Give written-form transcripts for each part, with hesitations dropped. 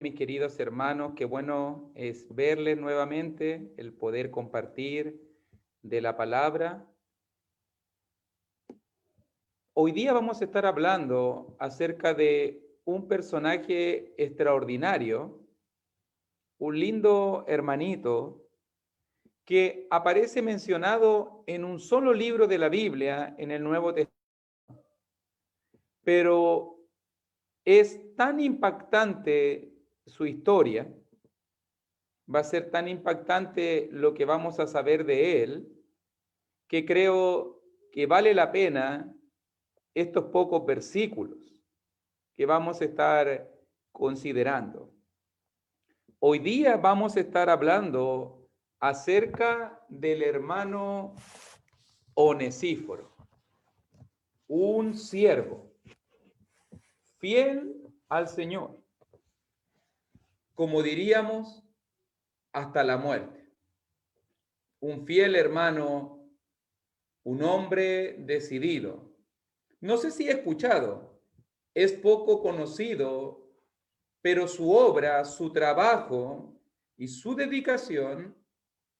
Mis queridos hermanos, qué bueno es verles nuevamente, el poder compartir de la palabra. Hoy día vamos a estar hablando acerca de un personaje extraordinario, un lindo hermanito que aparece mencionado en un solo libro de la Biblia, en el Nuevo Testamento, pero es tan impactante su historia, va a ser tan impactante lo que vamos a saber de él, que creo que vale la pena estos pocos versículos que vamos a estar considerando. Hoy día vamos a estar hablando acerca del hermano Onesíforo, un siervo fiel al Señor, como diríamos, hasta la muerte. Un fiel hermano, un hombre decidido. No sé si he escuchado, es poco conocido, pero su obra, su trabajo y su dedicación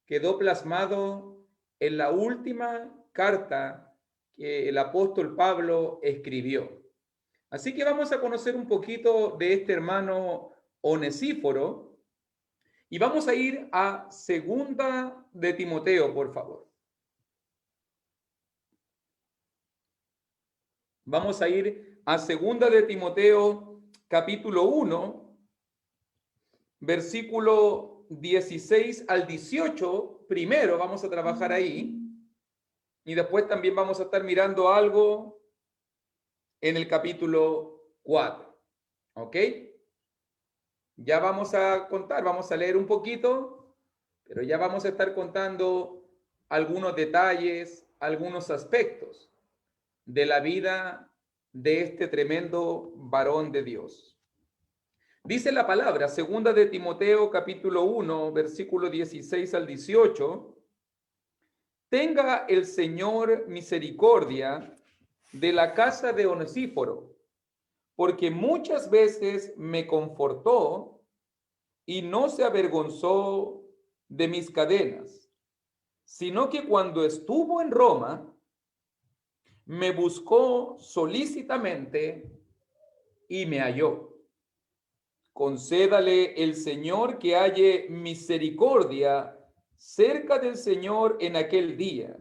quedó plasmado en la última carta que el apóstol Pablo escribió. Así que vamos a conocer un poquito de este hermano Onesíforo y vamos a ir a segunda de Timoteo, por favor. Vamos a ir a segunda de Timoteo, capítulo 1, versículo 16 al 18. Primero vamos a trabajar ahí y después también vamos a estar mirando algo en el capítulo 4. ¿Ok? Ya vamos a contar, vamos a leer un poquito, pero ya vamos a estar contando algunos detalles, algunos aspectos de la vida de este tremendo varón de Dios. Dice la palabra, segunda de Timoteo capítulo 1, versículo 16 al 18, tenga el Señor misericordia de la casa de Onesíforo, porque muchas veces me confortó y no se avergonzó de mis cadenas, sino que cuando estuvo en Roma, me buscó solícitamente y me halló. Concédale el Señor que halle misericordia cerca del Señor en aquel día.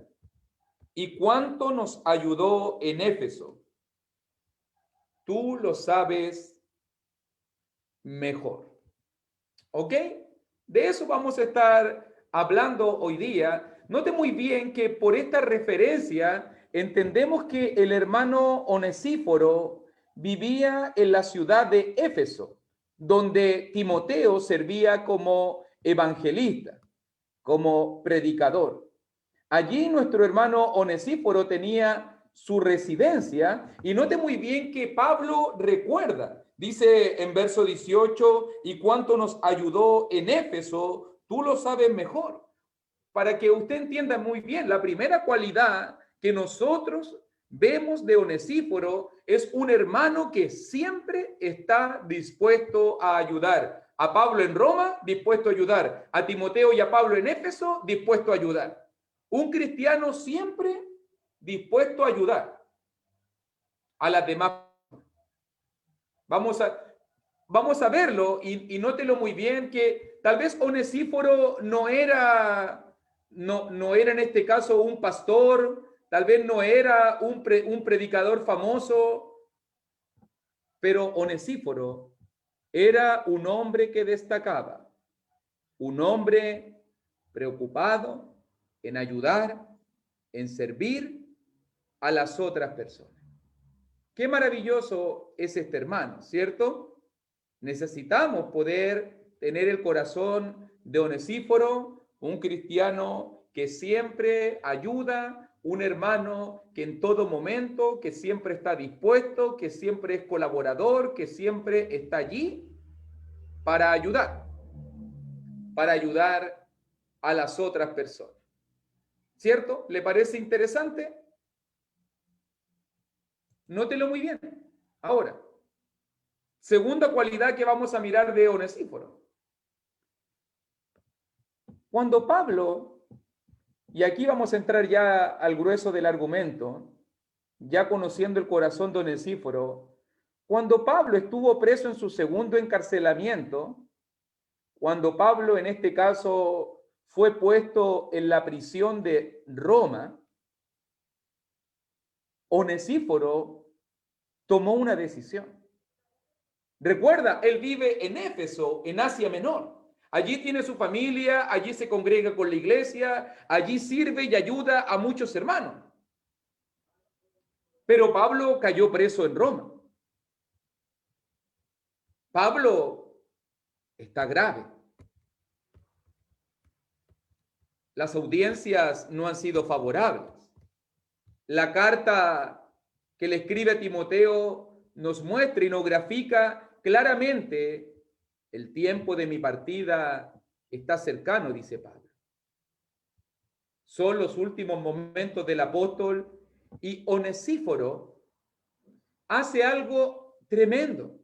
Y cuánto nos ayudó en Éfeso. Tú lo sabes mejor. ¿Ok? De eso vamos a estar hablando hoy día. Note muy bien que por esta referencia entendemos que el hermano Onesíforo vivía en la ciudad de Éfeso, donde Timoteo servía como evangelista, como predicador. Allí nuestro hermano Onesíforo tenía su residencia y note muy bien que Pablo recuerda, dice en verso 18, y cuánto nos ayudó en Éfeso, tú lo sabes mejor. Para que usted entienda muy bien, la primera cualidad que nosotros vemos de Onesíforo es un hermano que siempre está dispuesto a ayudar. A Pablo en Roma, dispuesto a ayudar. A Timoteo y a Pablo en Éfeso, dispuesto a ayudar. Un cristiano siempre dispuesto a ayudar a las demás. Vamos a, vamos a verlo y nótelo muy bien que tal vez Onesíforo no era en este caso un pastor, tal vez no era un predicador famoso, pero Onesíforo era un hombre que destacaba, un hombre preocupado en ayudar, en servir a las otras personas. Qué maravilloso es este hermano, ¿cierto? Necesitamos poder tener el corazón de Onesíforo, un cristiano que siempre ayuda, un hermano que en todo momento, que siempre está dispuesto, que siempre es colaborador, que siempre está allí para ayudar a las otras personas. ¿Cierto? ¿Le parece interesante? Nótelo muy bien. Ahora, Segunda cualidad que vamos a mirar de Onesíforo. Cuando Pablo, y aquí vamos a entrar ya al grueso del argumento, ya conociendo el corazón de Onesíforo, cuando Pablo estuvo preso en su segundo encarcelamiento, cuando Pablo en este caso fue puesto en la prisión de Roma, Onesíforo tomó una decisión. Recuerda, él vive en Éfeso, en Asia Menor. Allí tiene su familia, allí se congrega con la iglesia, allí sirve y ayuda a muchos hermanos. Pero Pablo cayó preso en Roma. Pablo está grave. Las audiencias no han sido favorables. La carta que le escribe a Timoteo nos muestra y nos grafica claramente: el tiempo de mi partida está cercano, dice Pablo. Son los últimos momentos del apóstol y Onesíforo hace algo tremendo.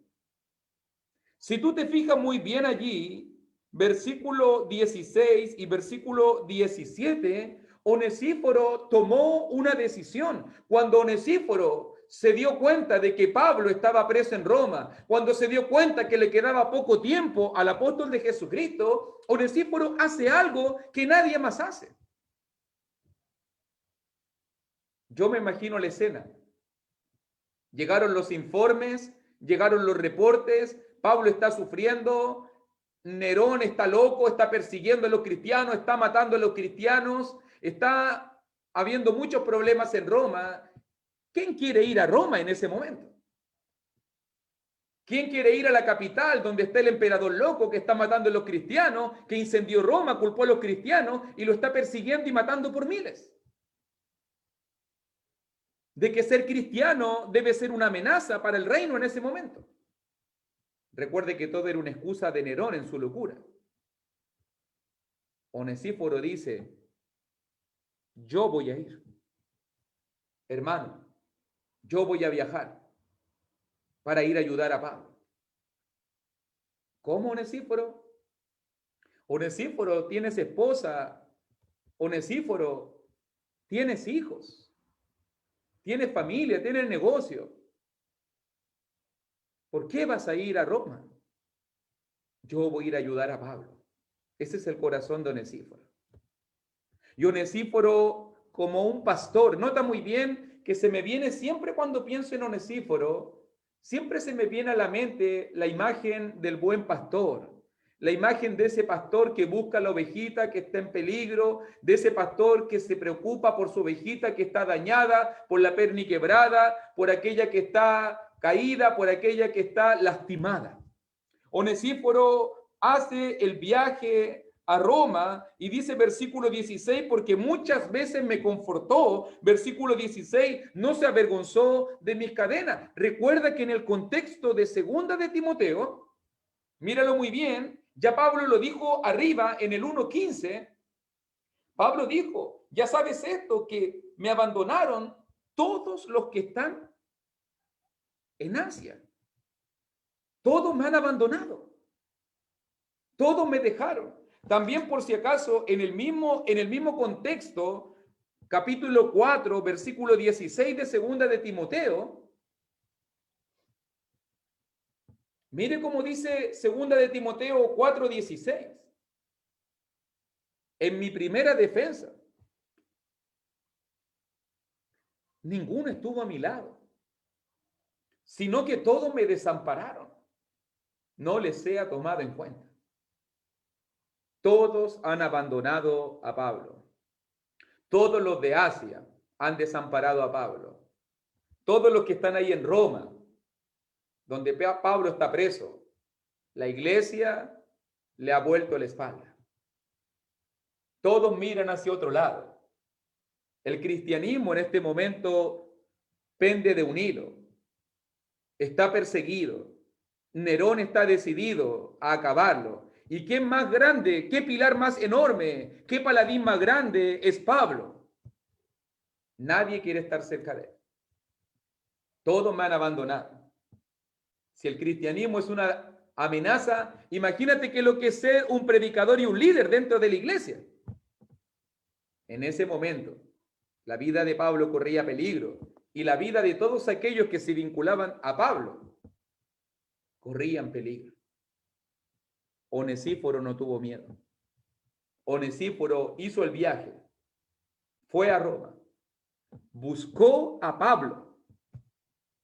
Si tú te fijas muy bien allí, versículo 16 y versículo 17, Onesíforo tomó una decisión. Cuando Onesíforo se dio cuenta de que Pablo estaba preso en Roma, cuando se dio cuenta que le quedaba poco tiempo al apóstol de Jesucristo, Onesíforo hace algo que nadie más hace. Yo me imagino la escena. Llegaron los informes, llegaron los reportes, Pablo está sufriendo, Nerón está loco, está persiguiendo a los cristianos, está matando a los cristianos, está habiendo muchos problemas en Roma. ¿Quién quiere ir a Roma en ese momento? ¿Quién quiere ir a la capital donde está el emperador loco que está matando a los cristianos, que incendió Roma, culpó a los cristianos y lo está persiguiendo y matando por miles? De que ser cristiano debe ser una amenaza para el reino en ese momento. Recuerde que todo era una excusa de Nerón en su locura. Onesíforo dice: yo voy a ir, hermano, yo voy a viajar para ir a ayudar a Pablo. ¿Cómo, Onesíforo? Onesíforo tienes esposa, Onesíforo tienes hijos, tienes familia, tienes negocio. ¿Por qué vas a ir a Roma? Yo voy a ir a ayudar a Pablo. Ese es el corazón de Onesíforo. Y Onesíforo, como un pastor, nota muy bien que se me viene siempre cuando pienso en Onesíforo, siempre se me viene a la mente la imagen del buen pastor, la imagen de ese pastor que busca a la ovejita que está en peligro, de ese pastor que se preocupa por su ovejita que está dañada, por la perni quebrada, por aquella que está caída, por aquella que está lastimada. Onesíforo hace el viaje a Roma y dice versículo 16, porque muchas veces me confortó, versículo 16, no se avergonzó de mis cadenas. Recuerda que en el contexto de segunda de Timoteo, míralo muy bien, ya Pablo lo dijo arriba en el 1:15, Pablo dijo: ya sabes esto, que me abandonaron todos los que están en Asia. Todos me han abandonado. Todos me dejaron. También, por si acaso, en el mismo contexto, capítulo 4, versículo 16 de segunda de Timoteo, mire cómo dice segunda de Timoteo 4:16. En mi primera defensa, ninguno estuvo a mi lado, sino que todos me desampararon. No les sea tomado en cuenta. Todos han abandonado a Pablo. Todos los de Asia han desamparado a Pablo. Todos los que están ahí en Roma, donde Pablo está preso, la iglesia le ha vuelto la espalda. Todos miran hacia otro lado. El cristianismo en este momento pende de un hilo. Está perseguido. Nerón está decidido a acabarlo. ¿Y quién más grande? ¿Qué pilar más enorme? ¿Qué paladín más grande es Pablo? Nadie quiere estar cerca de él. Todos me han abandonado. Si el cristianismo es una amenaza, imagínate que lo que es ser un predicador y un líder dentro de la iglesia. En ese momento, la vida de Pablo corría peligro y la vida de todos aquellos que se vinculaban a Pablo corrían peligro. Onesíforo no tuvo miedo. Onesíforo hizo el viaje, fue a Roma, buscó a Pablo,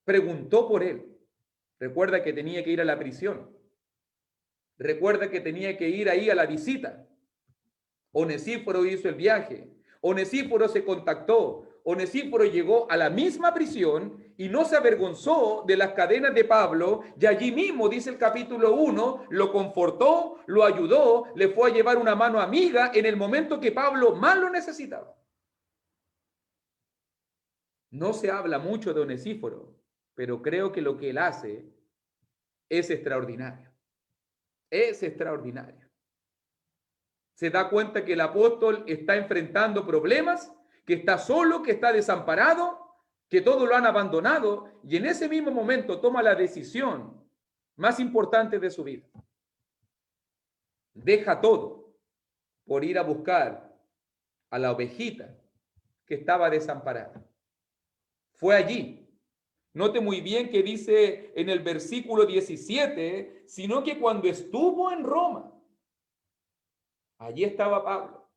preguntó por él. Recuerda que tenía que ir a la prisión. Recuerda que tenía que ir ahí a la visita. Onesíforo hizo el viaje. Onesíforo se contactó. Onesíforo llegó a la misma prisión y no se avergonzó de las cadenas de Pablo, y allí mismo, dice el capítulo 1, lo confortó, lo ayudó, le fue a llevar una mano amiga en el momento que Pablo más lo necesitaba. No se habla mucho de Onesíforo, pero creo que lo que él hace es extraordinario. Es extraordinario. Se da cuenta que el apóstol está enfrentando problemas, que está solo, que está desamparado, que todos lo han abandonado, y en ese mismo momento toma la decisión más importante de su vida. Deja todo por ir a buscar a la ovejita que estaba desamparada. Fue allí. Note muy bien que dice en el versículo 17, sino que cuando estuvo en Roma, allí estaba Pablo.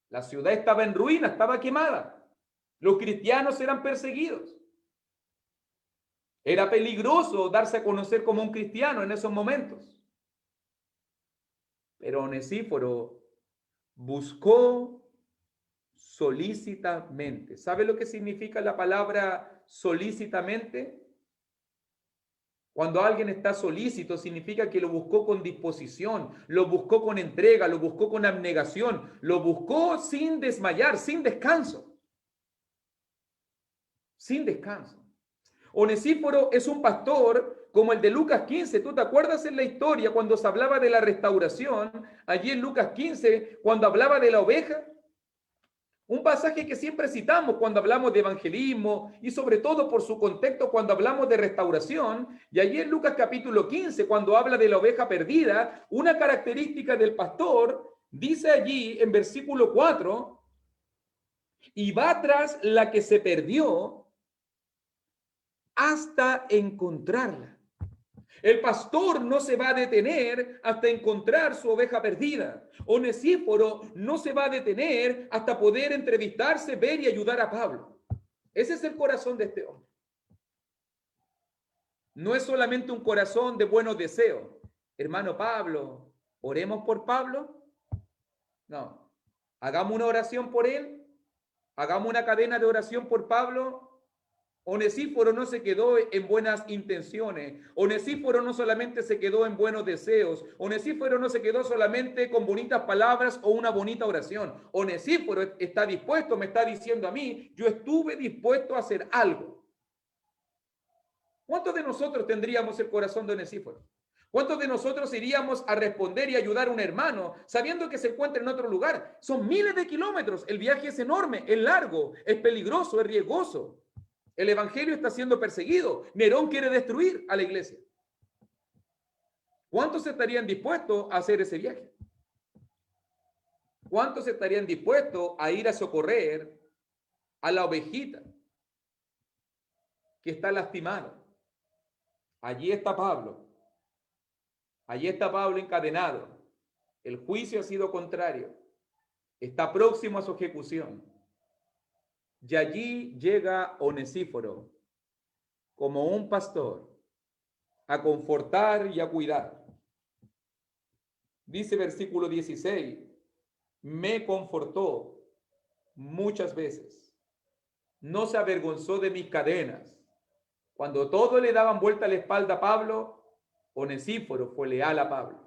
La ciudad estaba en ruina, estaba quemada. Los cristianos eran perseguidos. Era peligroso darse a conocer como un cristiano en esos momentos. Pero Onesíforo buscó solícitamente. ¿Sabe lo que significa la palabra solícitamente? Cuando alguien está solícito, significa que lo buscó con disposición, lo buscó con entrega, lo buscó con abnegación, lo buscó sin desmayar, sin descanso. Sin descanso. Onesíforo es un pastor como el de Lucas 15. ¿Tú te acuerdas en la historia cuando se hablaba de la restauración? Allí en Lucas 15, cuando hablaba de la oveja. Un pasaje que siempre citamos cuando hablamos de evangelismo y sobre todo por su contexto cuando hablamos de restauración. Y allí en Lucas capítulo 15, cuando habla de la oveja perdida, una característica del pastor, dice allí en versículo 4, y va tras la que se perdió hasta encontrarla. El pastor no se va a detener hasta encontrar su oveja perdida. Onesíforo no se va a detener hasta poder entrevistarse, ver y ayudar a Pablo. Ese es el corazón de este hombre. No es solamente un corazón de buenos deseos. Hermano Pablo, ¿oremos por Pablo? No. Hagamos una oración por él. Hagamos una cadena de oración por Pablo. Onesíforo no se quedó en buenas intenciones. Onesíforo no solamente se quedó en buenos deseos. Onesíforo no se quedó solamente con bonitas palabras o una bonita oración. Onesíforo está dispuesto, me está diciendo a mí, yo estuve dispuesto a hacer algo. ¿Cuántos de nosotros tendríamos el corazón de Onesíforo? ¿Cuántos de nosotros iríamos a responder y ayudar a un hermano sabiendo que se encuentra en otro lugar? Son miles de kilómetros, el viaje es enorme, es largo, es peligroso, es riesgoso. El evangelio está siendo perseguido. Nerón quiere destruir a la iglesia. ¿Cuántos estarían dispuestos a hacer ese viaje? ¿Cuántos estarían dispuestos a ir a socorrer a la ovejita que está lastimada? Allí está Pablo. Allí está Pablo encadenado. El juicio ha sido contrario. Está próximo a su ejecución. Y allí llega Onesíforo como un pastor a confortar y a cuidar. Dice versículo 16, me confortó muchas veces. No se avergonzó de mis cadenas. Cuando todos le daban vuelta a la espalda a Pablo, Onesíforo fue leal a Pablo.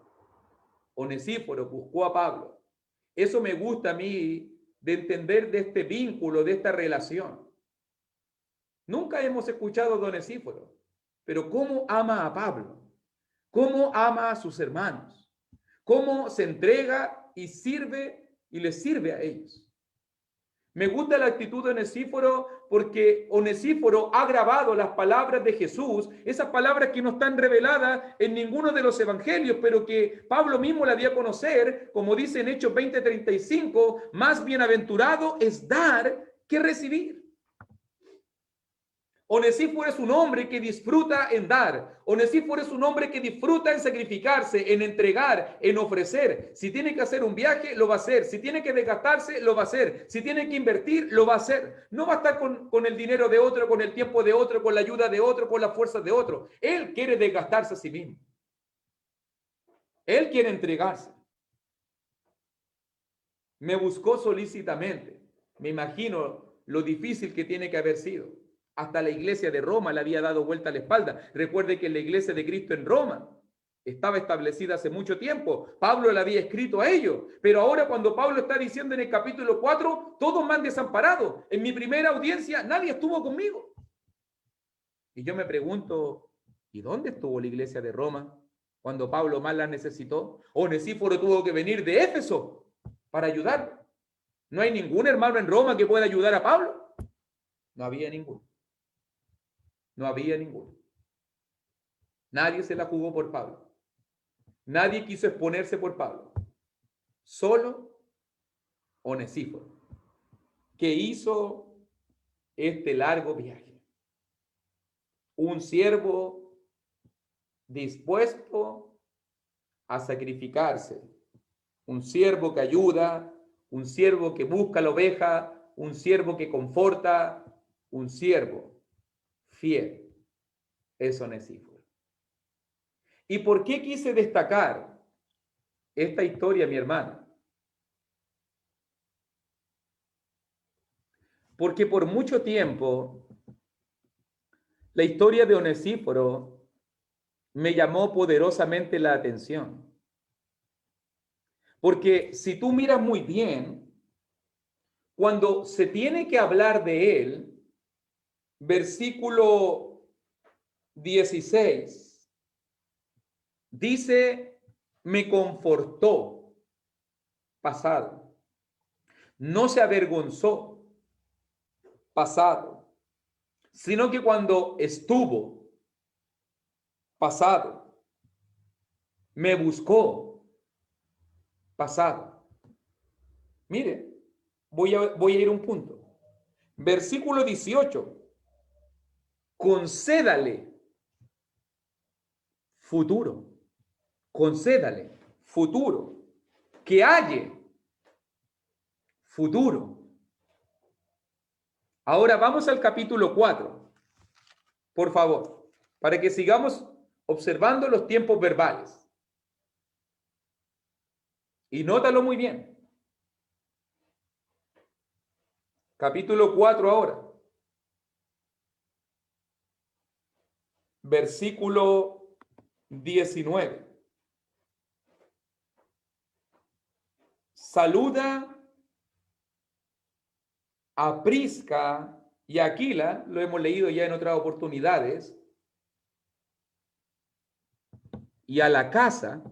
Onesíforo buscó a Pablo. Eso me gusta a mí de entender de este vínculo, de esta relación. Nunca hemos escuchado de Onesíforo, pero cómo ama a Pablo, cómo ama a sus hermanos, cómo se entrega y sirve y les sirve a ellos. Me gusta la actitud de Onesíforo porque Onesíforo ha grabado las palabras de Jesús, esas palabras que no están reveladas en ninguno de los evangelios, pero que Pablo mismo la dio a conocer, como dice en Hechos 20:35, más bienaventurado es dar que recibir. Onesíforo es un hombre que disfruta en dar. Onesíforo es un hombre que disfruta en sacrificarse, en entregar, en ofrecer. Si tiene que hacer un viaje, lo va a hacer. Si tiene que desgastarse, lo va a hacer. Si tiene que invertir, lo va a hacer. No va a estar con el dinero de otro, con el tiempo de otro, con la ayuda de otro, con las fuerzas de otro. Él quiere desgastarse a sí mismo. Él quiere entregarse. Me buscó solícitamente. Me imagino lo difícil que tiene que haber sido. Hasta la iglesia de Roma le había dado vuelta a la espalda. Recuerde que la iglesia de Cristo en Roma estaba establecida hace mucho tiempo. Pablo le había escrito a ellos. Pero ahora cuando Pablo está diciendo en el capítulo 4, todos me han desamparado. En mi primera audiencia nadie estuvo conmigo. Y yo me pregunto, ¿y dónde estuvo la iglesia de Roma cuando Pablo más la necesitó? Onesíforo tuvo que venir de Éfeso para ayudar. ¿No hay ningún hermano en Roma que pueda ayudar a Pablo? No había ninguno. No había ninguno. Nadie se la jugó por Pablo. Nadie quiso exponerse por Pablo. Solo Onesíforo, que hizo este largo viaje. Un siervo dispuesto a sacrificarse. Un siervo que ayuda, un siervo que busca la oveja, un siervo que conforta, un siervo fiel. Es Onesíforo. ¿Y por qué quise destacar esta historia, mi hermana? Porque por mucho tiempo la historia de Onesíforo me llamó poderosamente la atención. Porque si tú miras muy bien, cuando se tiene que hablar de él, versículo 16, dice, me confortó, pasado. No se avergonzó, pasado. Sino que cuando estuvo, pasado. Me buscó, pasado. Mire, voy a ir a un punto. Versículo 18. Concédale, futuro. Concédale, futuro. Que halle, futuro. Ahora vamos al capítulo 4, por favor, para que sigamos observando los tiempos verbales. Y nótalo muy bien. Capítulo 4 ahora. Versículo 19. Saluda a Prisca y a Aquila, lo hemos leído ya en otras oportunidades, y a la casa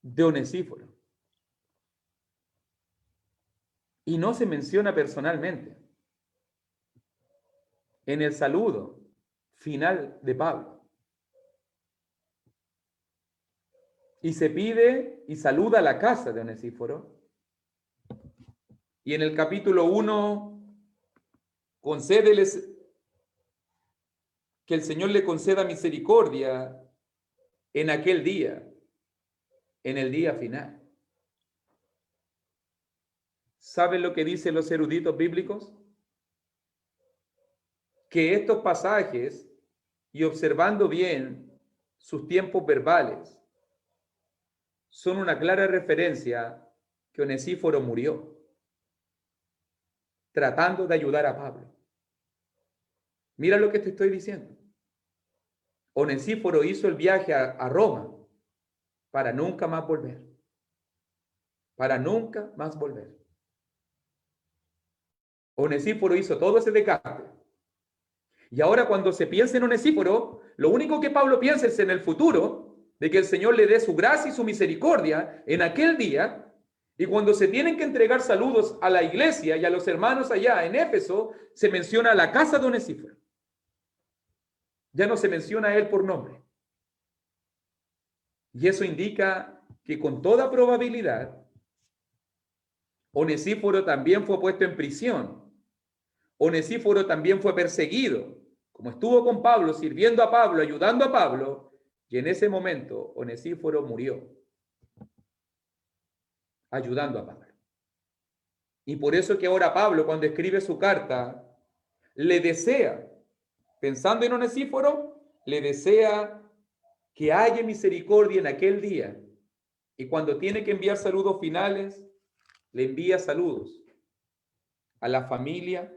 de Onesíforo. Y no se menciona personalmente en el saludo final de Pablo. Y se pide y saluda a la casa de Onesíforo. Y en el capítulo 1, concédeles que el Señor le conceda misericordia en aquel día, en el día final. ¿Saben lo que dicen los eruditos bíblicos? Que estos pasajes, y observando bien sus tiempos verbales, son una clara referencia que Onesíforo murió tratando de ayudar a Pablo. Mira lo que te estoy diciendo. Onesíforo hizo el viaje a Roma para nunca más volver. Para nunca más volver. Onesíforo hizo todo ese desgaste. Y ahora cuando se piensa en Onesíforo, lo único que Pablo piensa es en el futuro, de que el Señor le dé su gracia y su misericordia en aquel día, Y cuando se tienen que entregar saludos a la iglesia y a los hermanos allá en Éfeso, se menciona la casa de Onesíforo. Ya no se menciona a él por nombre. Y eso indica que con toda probabilidad, Onesíforo también fue puesto en prisión. Onesíforo también fue perseguido, como estuvo con Pablo, sirviendo a Pablo, ayudando a Pablo, y en ese momento Onesíforo murió, ayudando a Pablo. Y por eso que ahora Pablo, cuando escribe su carta, le desea, pensando en Onesíforo, le desea que haya misericordia en aquel día. Y cuando tiene que enviar saludos finales, le envía saludos a la familia,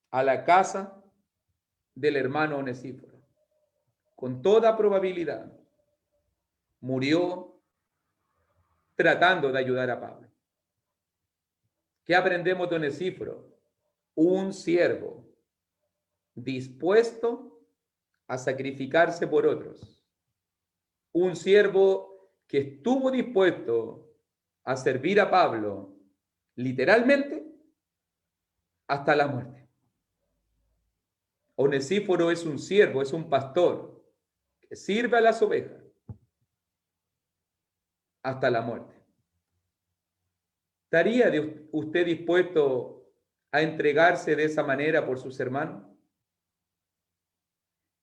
a la casa del hermano Onesíforo. Con toda probabilidad, murió tratando de ayudar a Pablo. ¿Qué aprendemos de Onesíforo? Un siervo dispuesto a sacrificarse por otros. Un siervo que estuvo dispuesto a servir a Pablo literalmente hasta la muerte. Onesíforo es un siervo, es un pastor que sirve a las ovejas hasta la muerte. ¿Estaría usted dispuesto a entregarse de esa manera por sus hermanos?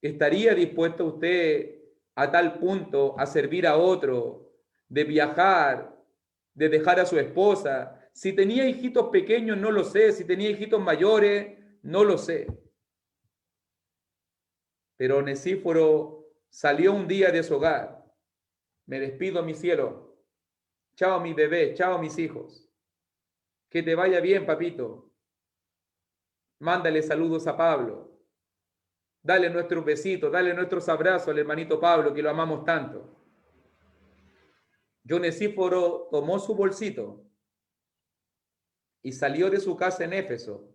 ¿Estaría dispuesto usted a tal punto a servir a otro, de viajar, de dejar a su esposa? Si tenía hijitos pequeños, no lo sé. Si tenía hijitos mayores, no lo sé. Pero Onesíforo salió un día de su hogar. Me despido, mi cielo. Chao, mi bebé. Chao, mis hijos. Que te vaya bien, papito. Mándale saludos a Pablo. Dale nuestros besitos, dale nuestros abrazos al hermanito Pablo, que lo amamos tanto. Onesíforo tomó su bolsito y salió de su casa en Éfeso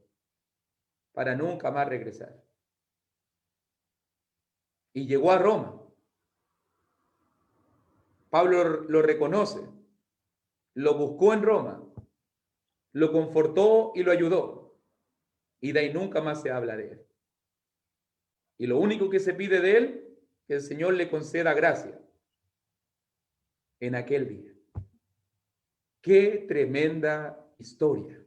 para nunca más regresar. Y llegó a Roma. Pablo lo reconoce, lo buscó en Roma, lo confortó y lo ayudó. Y de ahí nunca más se habla de él. Y lo único que se pide de él, que el Señor le conceda gracia en aquel día. ¡Qué tremenda historia!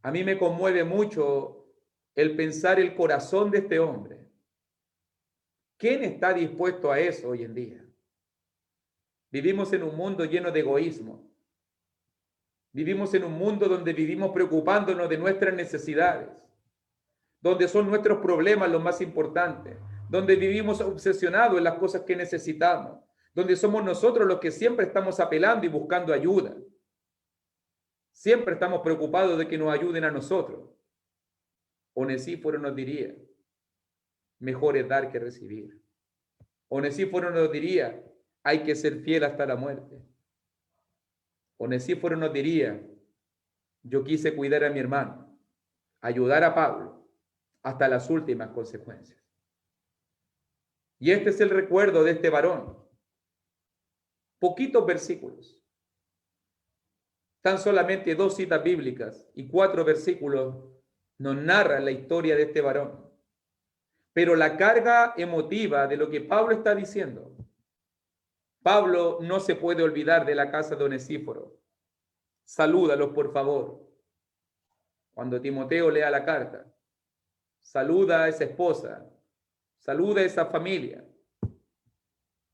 A mí me conmueve mucho el pensar el corazón de este hombre. ¿Quién está dispuesto a eso hoy en día? Vivimos en un mundo lleno de egoísmo. Vivimos en un mundo donde vivimos preocupándonos de nuestras necesidades, donde son nuestros problemas los más importantes, donde vivimos obsesionados en las cosas que necesitamos, donde somos nosotros los que siempre estamos apelando y buscando ayuda. Siempre estamos preocupados de que nos ayuden a nosotros. Onesíforo nos diría, mejor es dar que recibir. Onesíforo nos diría, hay que ser fiel hasta la muerte. Onesíforo nos diría, yo quise cuidar a mi hermano, ayudar a Pablo hasta las últimas consecuencias. Y este es el recuerdo de este varón. Poquitos versículos. Tan solamente 2 citas bíblicas y 4 versículos nos narran la historia de este varón. Pero la carga emotiva de lo que Pablo está diciendo, Pablo no se puede olvidar de la casa de Onesíforo. Salúdalos, por favor. Cuando Timoteo lea la carta, saluda a esa esposa, saluda a esa familia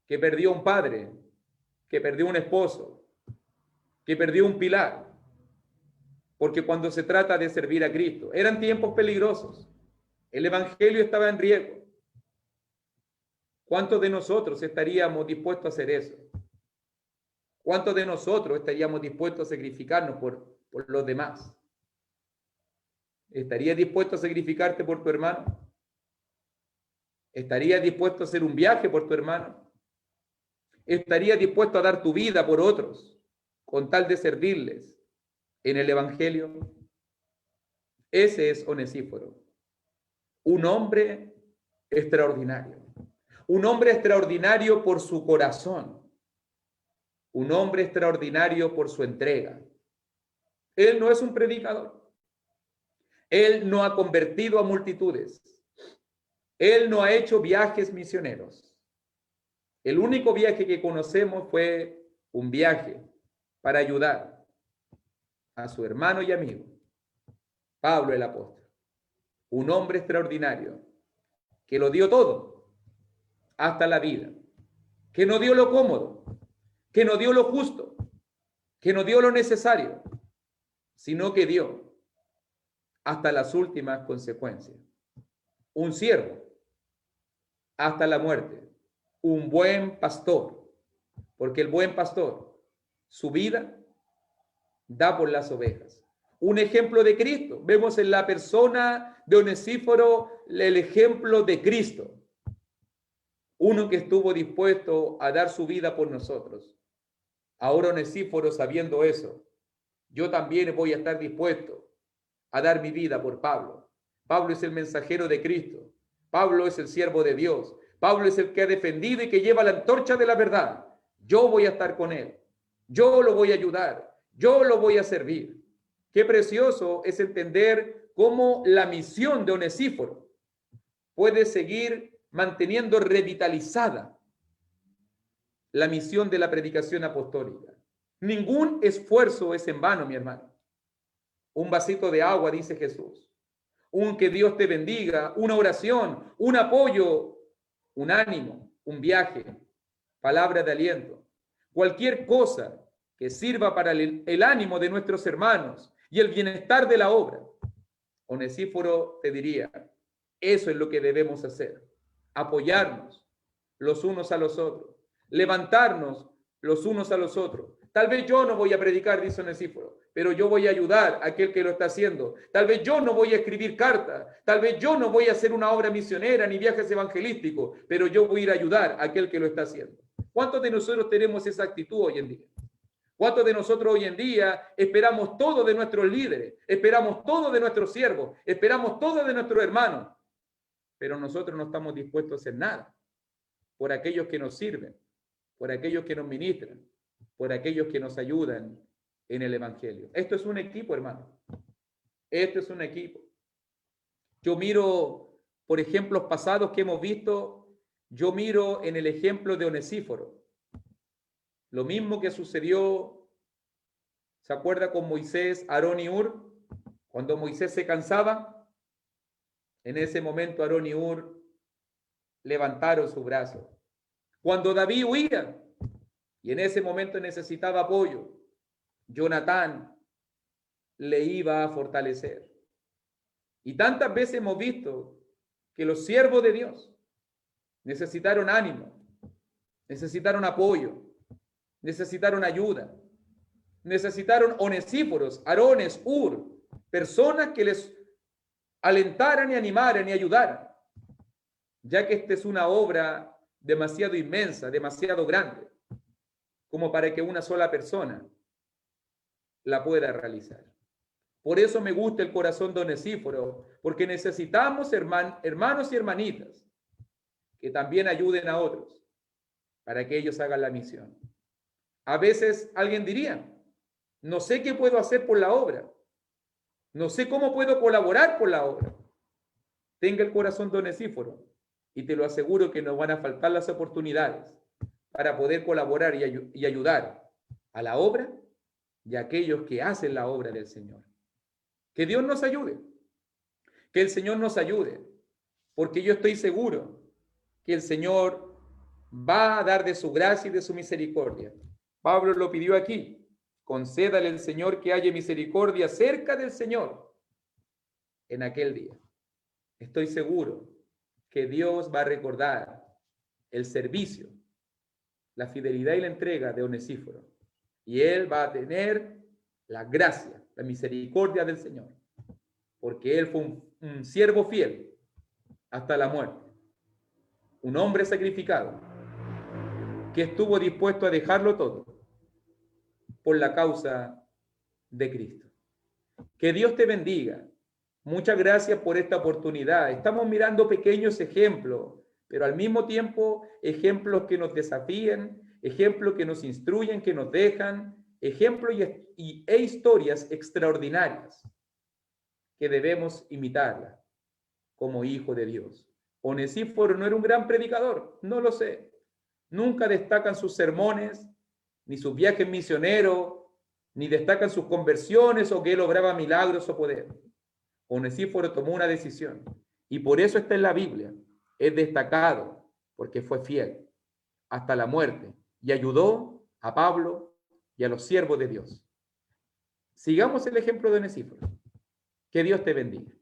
que perdió un padre, que perdió un esposo, que perdió un pilar. Porque cuando se trata de servir a Cristo, eran tiempos peligrosos. El evangelio estaba en riesgo. ¿Cuántos de nosotros estaríamos dispuestos a hacer eso? ¿Cuántos de nosotros estaríamos dispuestos a sacrificarnos por los demás? ¿Estarías dispuesto a sacrificarte por tu hermano? ¿Estarías dispuesto a hacer un viaje por tu hermano? ¿Estarías dispuesto a dar tu vida por otros con tal de servirles en el evangelio? Ese es Onesíforo, un hombre extraordinario. Un hombre extraordinario por su corazón. un hombre extraordinario por su entrega. Él no es un predicador. Él no ha convertido a multitudes. Él no ha hecho viajes misioneros. El único viaje que conocemos fue un viaje para ayudar a su hermano y amigo, Pablo el apóstol. Un hombre extraordinario que lo dio todo, hasta la vida, que no dio lo cómodo, que no dio lo justo, que no dio lo necesario, sino que dio hasta las últimas consecuencias. Un siervo hasta la muerte, un buen pastor, porque el buen pastor, su vida da por las ovejas. Un ejemplo de Cristo. Vemos en la persona de Onesíforo el ejemplo de Cristo. Uno que estuvo dispuesto a dar su vida por nosotros. Ahora Onesíforo, sabiendo eso, yo también voy a estar dispuesto a dar mi vida por Pablo. Pablo es el mensajero de Cristo. Pablo es el siervo de Dios. Pablo es el que ha defendido y que lleva la antorcha de la verdad. Yo voy a estar con él. Yo lo voy a ayudar. Yo lo voy a servir. Qué precioso es entender cómo la misión de Onesíforo puede seguir manteniendo revitalizada la misión de la predicación apostólica. Ningún esfuerzo es en vano, mi hermano. Un vasito de agua, dice Jesús. Un que Dios te bendiga, una oración, un apoyo, un ánimo, un viaje, palabra de aliento. Cualquier cosa que sirva para el ánimo de nuestros hermanos y el bienestar de la obra. Onesíforo te diría, eso es lo que debemos hacer. Apoyarnos los unos a los otros. Levantarnos los unos a los otros. Tal vez yo no voy a predicar, dice Onesíforo, pero yo voy a ayudar a aquel que lo está haciendo. Tal vez yo no voy a escribir cartas, tal vez yo no voy a hacer una obra misionera ni viajes evangelísticos, pero yo voy a ir a ayudar a aquel que lo está haciendo. ¿Cuántos de nosotros tenemos esa actitud hoy en día? ¿Cuántos de nosotros hoy en día esperamos todo de nuestros líderes, esperamos todo de nuestros siervos, esperamos todo de nuestros hermanos? Pero nosotros no estamos dispuestos a hacer nada por aquellos que nos sirven, por aquellos que nos ministran, por aquellos que nos ayudan en el Evangelio. Esto es un equipo, hermano. Esto es un equipo. Yo miro, por ejemplos pasados que hemos visto, yo miro en el ejemplo de Onesíforo. Lo mismo que sucedió, ¿se acuerda con Moisés, Aarón y Hur? Cuando Moisés se cansaba, en ese momento Aarón y Hur levantaron su brazo. Cuando David huía y en ese momento necesitaba apoyo, Jonatán le iba a fortalecer. Y tantas veces hemos visto que los siervos de Dios necesitaron ánimo, necesitaron apoyo, necesitaron ayuda, necesitaron onesíforos, Aarones, Hur, personas que les alentaran y animaran y ayudaran, ya que esta es una obra demasiado inmensa, demasiado grande, como para que una sola persona la pueda realizar. Por eso me gusta el corazón de Onesíforo, porque necesitamos hermanos y hermanitas que también ayuden a otros para que ellos hagan la misión. A veces alguien diría, no sé qué puedo hacer por la obra, no sé cómo puedo colaborar por la obra. Tenga el corazón de Onesíforo y te lo aseguro que nos van a faltar las oportunidades para poder colaborar y ayudar a la obra y a aquellos que hacen la obra del Señor. Que Dios nos ayude, que el Señor nos ayude, porque yo estoy seguro que el Señor va a dar de su gracia y de su misericordia. Pablo lo pidió aquí, concédale al Señor que haya misericordia cerca del Señor en aquel día. Estoy seguro que Dios va a recordar el servicio, la fidelidad y la entrega de Onesíforo. Y él va a tener la gracia, la misericordia del Señor, porque él fue un siervo fiel hasta la muerte, un hombre sacrificado que estuvo dispuesto a dejarlo todo por la causa de Cristo. Que Dios te bendiga. Muchas gracias por esta oportunidad. Estamos mirando pequeños ejemplos pero al mismo tiempo ejemplos que nos desafían, ejemplos que nos instruyen, que nos dejan, ejemplos e historias extraordinarias que debemos imitarlas como hijo de Dios. Onesíforo no era un gran predicador, no lo sé. Nunca destacan sus sermones, ni sus viajes misioneros, ni destacan sus conversiones o que él obraba milagros o poder. Onesíforo tomó una decisión y por eso está en la Biblia. Es destacado porque fue fiel hasta la muerte y ayudó a Pablo y a los siervos de Dios. Sigamos el ejemplo de Onesíforo. Que Dios te bendiga.